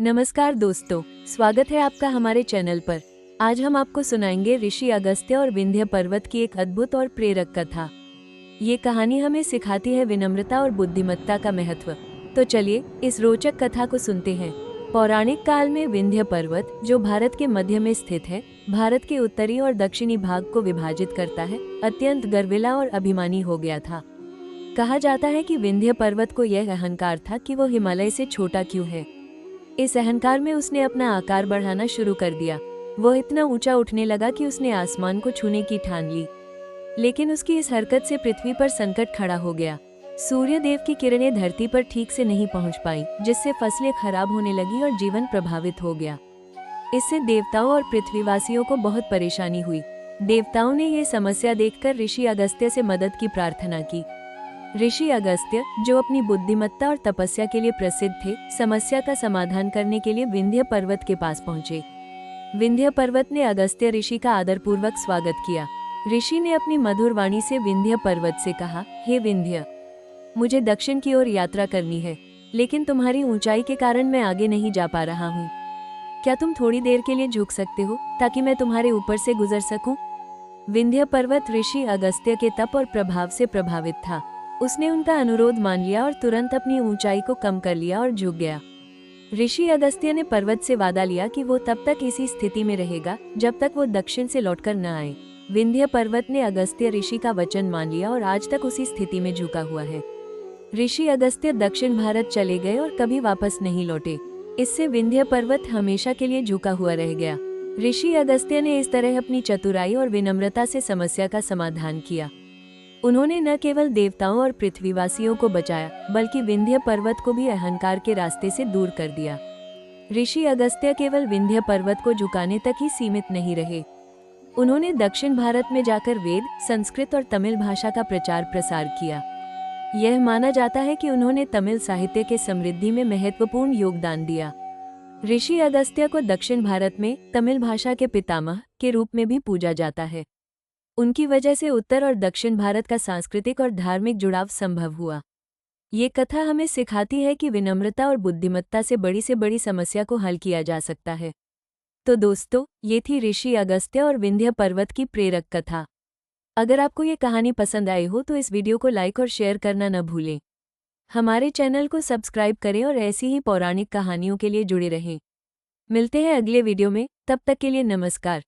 नमस्कार दोस्तों, स्वागत है आपका हमारे चैनल पर। आज हम आपको सुनाएंगे ऋषि अगस्त्य और विंध्य पर्वत की एक अद्भुत और प्रेरक कथा। ये कहानी हमें सिखाती है विनम्रता और बुद्धिमत्ता का महत्व। तो चलिए इस रोचक कथा को सुनते हैं। पौराणिक काल में विंध्य पर्वत, जो भारत के मध्य में स्थित है, भारत के उत्तरी और दक्षिणी भाग को विभाजित करता है, अत्यंत गर्विला और अभिमानी हो गया था। कहा जाता है कि विंध्य पर्वत को यह अहंकार था कि वो हिमालय से छोटा क्यों है। इस अहंकार में उसने अपना आकार बढ़ाना शुरू कर दिया। वो इतना ऊंचा उठने लगा कि उसने आसमान को छूने की ठान ली। लेकिन उसकी इस हरकत से पृथ्वी पर संकट खड़ा हो गया। सूर्य देव की किरणें धरती पर ठीक से नहीं पहुंच पाई, जिससे फसलें खराब होने लगी और जीवन प्रभावित हो गया। इससे देवताओं और पृथ्वीवासियों को बहुत परेशानी हुई। देवताओं ने ये समस्या देखकर ऋषि अगस्त्य से मदद की प्रार्थना की। ऋषि अगस्त्य, जो अपनी बुद्धिमत्ता और तपस्या के लिए प्रसिद्ध थे, समस्या का समाधान करने के लिए विंध्य पर्वत के पास पहुंचे। विंध्य पर्वत ने अगस्त्य ऋषि का आदरपूर्वक स्वागत किया। ऋषि ने अपनी मधुर वाणी से विंध्य पर्वत से कहा, हे विंध्य, मुझे दक्षिण की ओर यात्रा करनी है, लेकिन तुम्हारी ऊंचाई के कारण मैं आगे नहीं जा पा रहा हूँ। क्या तुम थोड़ी देर के लिए झुक सकते हो, ताकि मैं तुम्हारे ऊपर से गुजर सकूं? विंध्य पर्वत ऋषि अगस्त्य के तप और प्रभाव से प्रभावित था। उसने उनका अनुरोध मान लिया और तुरंत अपनी ऊंचाई को कम कर लिया और झुक गया। ऋषि अगस्त्य ने पर्वत से वादा लिया कि वो तब तक इसी स्थिति में रहेगा जब तक वो दक्षिण से लौटकर न आए। विंध्य पर्वत ने अगस्त्य ऋषि का वचन मान लिया और आज तक उसी स्थिति में झुका हुआ है। ऋषि अगस्त्य दक्षिण भारत चले गए और कभी वापस नहीं लौटे। इससे विंध्य पर्वत हमेशा के लिए झुका हुआ रह गया। ऋषि अगस्त्य ने इस तरह अपनी चतुराई और विनम्रता से समस्या का समाधान किया। उन्होंने न केवल देवताओं और पृथ्वीवासियों को बचाया, बल्कि विंध्य पर्वत को भी अहंकार के रास्ते से दूर कर दिया। ऋषि अगस्त्य केवल विंध्य पर्वत को झुकाने तक ही सीमित नहीं रहे। उन्होंने दक्षिण भारत में जाकर वेद, संस्कृत और तमिल भाषा का प्रचार प्रसार किया। यह माना जाता है कि उन्होंने तमिल साहित्य के समृद्धि में महत्वपूर्ण योगदान दिया। ऋषि अगस्त्य को दक्षिण भारत में तमिल भाषा के पितामह के रूप में भी पूजा जाता है। उनकी वजह से उत्तर और दक्षिण भारत का सांस्कृतिक और धार्मिक जुड़ाव संभव हुआ। ये कथा हमें सिखाती है कि विनम्रता और बुद्धिमत्ता से बड़ी समस्या को हल किया जा सकता है। तो दोस्तों, ये थी ऋषि अगस्त्य और विंध्य पर्वत की प्रेरक कथा। अगर आपको ये कहानी पसंद आई हो तो इस वीडियो को लाइक और शेयर करना न भूलें। हमारे चैनल को सब्सक्राइब करें और ऐसी ही पौराणिक कहानियों के लिए जुड़े रहें। मिलते हैं अगले वीडियो में, तब तक के लिए नमस्कार।